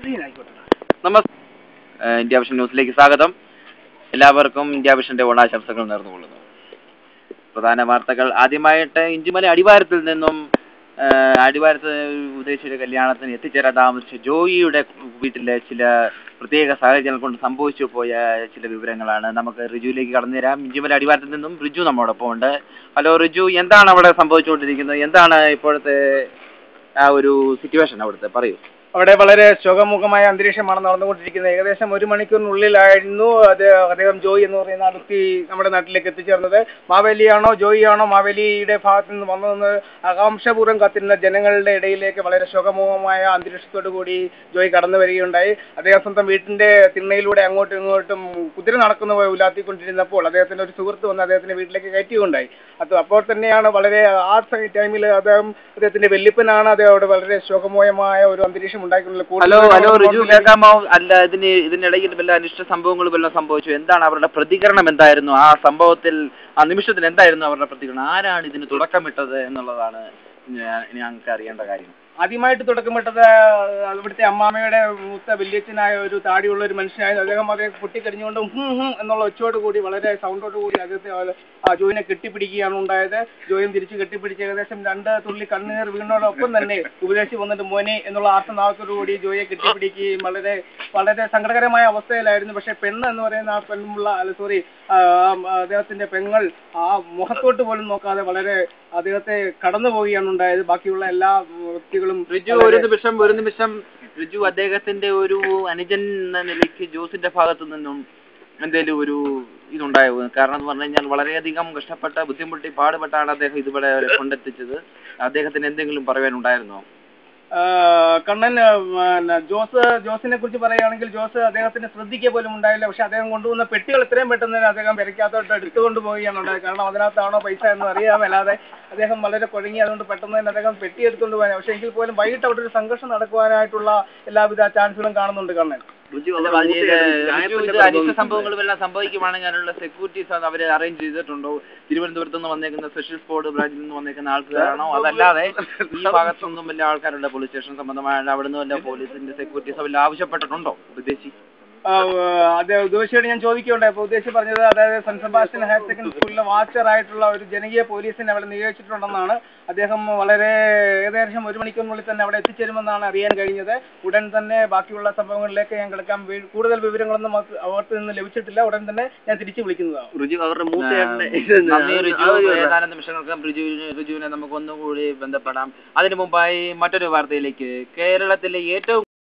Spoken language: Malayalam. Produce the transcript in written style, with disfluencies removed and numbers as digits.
നമസ്കാരം, ഇന്ത്യ വിഷൻ ന്യൂസിലേക്ക് സ്വാഗതം. എല്ലാവർക്കും ഇന്ത്യ വിഷന്റെ ഓണാശംസകൾ നേർന്നുകൊള്ളുന്നു. പ്രധാന വാർത്തകൾ. ആദ്യമായിട്ട് ഇഞ്ചുമല അടിവാരത്തിൽ നിന്നും അടിവാരത്ത് ഉദ്ദേശിച്ച കല്യാണത്തിന് എത്തിച്ചേരാൻ താമസിച്ച ജോയിയുടെ വീട്ടിലെ ചില പ്രത്യേക സാഹചര്യങ്ങൾ കൊണ്ട് സംഭവിച്ചു പോയ ചില വിവരങ്ങളാണ്. നമുക്ക് റിജുവിലേക്ക് കടന്നു തരാം. ഇഞ്ചുമല അടിവാരത്തിൽ നിന്നും റിജു നമ്മോടൊപ്പം ഉണ്ട്. ഹലോ റിജു, എന്താണ് അവിടെ സംഭവിച്ചുകൊണ്ടിരിക്കുന്നത്? എന്താണ് ഇപ്പോഴത്തെ ആ ഒരു സിറ്റുവേഷൻ അവിടുത്തെ? പറയൂ. അവിടെ വളരെ ശോകമുഖമായ അന്തരീക്ഷമാണ് നടന്നുകൊണ്ടിരിക്കുന്നത്. ഏകദേശം 1 മണിക്കൂറിനുള്ളിലായിരുന്നു അദ്ദേഹം ജോയി എന്ന് പറയുന്ന വ്യക്തി നമ്മുടെ നാട്ടിലേക്ക് എത്തിച്ചേർന്നത്. മാവേലിയാണോ ജോയിയാണോ മാവേലിയുടെ ഭാഗത്തു നിന്ന് വന്നതെന്ന് ആകാംക്ഷപൂർവ്വം കാത്തിരുന്ന ജനങ്ങളുടെ ഇടയിലേക്ക് വളരെ ശോകമുഖമായ അന്തരീക്ഷത്തോടു കൂടി ജോയി കടന്നു വരികയുണ്ടായി. അദ്ദേഹം സ്വന്തം വീട്ടിന്റെ തിണ്ണയിലൂടെ അങ്ങോട്ടും ഇങ്ങോട്ടും കുതിര നടക്കുന്ന പോലെ ഉലാത്തിക്കൊണ്ടിരുന്നപ്പോൾ അദ്ദേഹത്തിന്റെ ഒരു സുഹൃത്ത് വന്ന് അദ്ദേഹത്തിന്റെ വീട്ടിലേക്ക് കയറ്റുകയുണ്ടായി. അപ്പോൾ തന്നെയാണ് വളരെ ആ ടൈമിൽ അദ്ദേഹത്തിന്റെ വെല്ലിപ്പനാണ് അദ്ദേഹം വളരെ ശോകമൂലമായ ഒരു അന്തരീക്ഷം. ഹലോ ഹലോ റിജു, കേൾക്കാമോ? അല്ല, ഇതിനിടയിൽ വല്ല അനിഷ്ട സംഭവങ്ങൾ വല്ലതും സംഭവിച്ചു? എന്താണ് അവരുടെ പ്രതികരണം? എന്തായിരുന്നു ആ സംഭവത്തിൽ, ആ നിമിഷത്തിൽ എന്തായിരുന്നു അവരുടെ പ്രതികരണം? ആരാണ് ഇതിന് തുടക്കമിട്ടത് എന്നുള്ളതാണ് ഞങ്ങൾക്ക് അറിയേണ്ട കാര്യം. ആദ്യമായിട്ട് തുടക്കമിട്ടത് അവിടുത്തെ അമ്മാമ്മയുടെ മൂത്ത വല്യച്ഛനായ ഒരു താടിയുള്ള ഒരു മനുഷ്യനായിരുന്നു. അദ്ദേഹം പൊട്ടിക്കരിഞ്ഞുകൊണ്ട് എന്നുള്ള ഒച്ചയോട് കൂടി, വളരെ സൗണ്ടോട് കൂടി അദ്ദേഹത്തെ ജോയിനെ കെട്ടിപ്പിടിക്കുകയാണ് ഉണ്ടായത്. ജോയിൻ തിരിച്ച് കെട്ടിപ്പിടിച്ച് ഏകദേശം 2 തുള്ളി കണ്ണുനീർ വീണോടൊപ്പം തന്നെ ഉപദേശി വന്നിട്ട് മോനെ എന്നുള്ള ആർത്തനാദത്തോടു കൂടി ജോയിയെ കെട്ടിപ്പിടിക്കുകയും വളരെ വളരെ സങ്കടകരമായ അവസ്ഥയിലായിരുന്നു. പക്ഷെ പെണ്ണ് എന്ന് പറയുന്ന ആ പെണ്ണുള്ള അദ്ദേഹത്തിന്റെ പെങ്ങൾ ആ മുഖത്തോട്ട് പോലും നോക്കാതെ വളരെ അദ്ദേഹത്തെ കടന്നു പോവുകയാണ് ഉണ്ടായത്. ബാക്കിയുള്ള എല്ലാ വ്യക്തികളും ഒരു നിമിഷം റിജു, അദ്ദേഹത്തിന്റെ ഒരു അനുജൻ എന്ന നിലയ്ക്ക് ജോസിന്റെ ഭാഗത്തു നിന്നും എന്തേലും ഒരു ഇതുണ്ടായോ? കാരണം എന്ന് പറഞ്ഞു കഴിഞ്ഞാൽ വളരെയധികം കഷ്ടപ്പെട്ട, ബുദ്ധിമുട്ടി, പാടുപെട്ടാണ് അദ്ദേഹം ഇതുവരെ കൊണ്ടെത്തിച്ചത്. അദ്ദേഹത്തിന് എന്തെങ്കിലും പറയാനുണ്ടായിരുന്നോ? കണ്ണൻ, ജോസിനെ കുറിച്ച് പറയുകയാണെങ്കിൽ ജോസ് അദ്ദേഹത്തിന് ശ്രദ്ധിക്കുക പോലും ഉണ്ടായില്ല. പക്ഷെ അദ്ദേഹം കൊണ്ടുവന്ന പെട്ടികൾ ഇത്രയും പെട്ടെന്ന് തന്നെ അദ്ദേഹം പെരയ്ക്കകത്തോട്ട് എടുത്തുകൊണ്ട് പോവുകയാണ് ഉണ്ടായത്. കാരണം അതിനകത്താണോ പൈസ എന്ന് അറിയാമല്ലാതെ അദ്ദേഹം വളരെ കുഴങ്ങി. അതുകൊണ്ട് പെട്ടെന്ന് തന്നെ അദ്ദേഹം പെട്ടി എടുത്തുകൊണ്ട് പോകാൻ. പക്ഷെ എങ്കിൽ പോലും വൈകിട്ട് അവിടെ ഒരു സംഘർഷം നടക്കുവാനായിട്ടുള്ള എല്ലാവിധ ചാൻസുകളും കാണുന്നുണ്ട് കണ്ണൻ. അനിഷ്ട സംഭവങ്ങളുമെല്ലാം സംഭവിക്കുവാണെങ്കിൽ അതിനുള്ള സെക്യൂരിറ്റീസ് അവരെ അറേഞ്ച് ചെയ്തിട്ടുണ്ടോ? തിരുവനന്തപുരത്ത് നിന്ന് വന്നേക്കുന്ന സ്പെഷ്യൽ സ്ക്വാഡ് ബ്രാഞ്ചിൽ നിന്ന് വന്നേക്കുന്ന ആൾക്കാരാണോ? അതല്ലാതെ ഈ ഭാഗത്തൊന്നും വലിയ ആൾക്കാരുണ്ട് പോലീസ് സ്റ്റേഷൻ സംബന്ധമായ അവിടുന്ന് വല്ല പോലീസിന്റെ സെക്യൂരിറ്റീസ് വല്ല ആവശ്യപ്പെട്ടിട്ടുണ്ടോ ഉദ്ദേശി? ഉദ്ദേശിയോട് ഞാൻ ചോദിക്കുകയുണ്ടായി. അപ്പോൾ ഉദ്ദേശി പറഞ്ഞത് അതായത് സെന്റ് സെബാസ്റ്റ്യൻ ഹയർ സെക്കൻഡറി സ്കൂളിലെ വാച്ചർ ആയിട്ടുള്ള ഒരു ജനകീയ പോലീസിനെ അവിടെ നിയോഗിച്ചിട്ടുണ്ടെന്നാണ്. അദ്ദേഹം വളരെ ഏകദേശം 1 മണിക്കൂറിനുള്ളിൽ തന്നെ അവിടെ എത്തിച്ചേരുമെന്നാണ് അറിയാൻ കഴിഞ്ഞത്. ഉടൻ തന്നെ ബാക്കിയുള്ള സംഭവങ്ങളിലേക്ക് ഞാൻ കിടക്കാം. കൂടുതൽ വിവരങ്ങളൊന്നും അവർക്ക് നിന്ന് ലഭിച്ചിട്ടില്ല. ഉടൻ തന്നെ ഞാൻ തിരിച്ചു വിളിക്കുന്നതാണ്. ഏതാനും നിമിഷങ്ങൾക്കും റിജുവിനെ നമുക്ക് ഒന്നുകൂടി ബന്ധപ്പെടാം. അതിനു മുമ്പായി മറ്റൊരു വാർത്തയിലേക്ക്. കേരളത്തിലെ ഏറ്റവും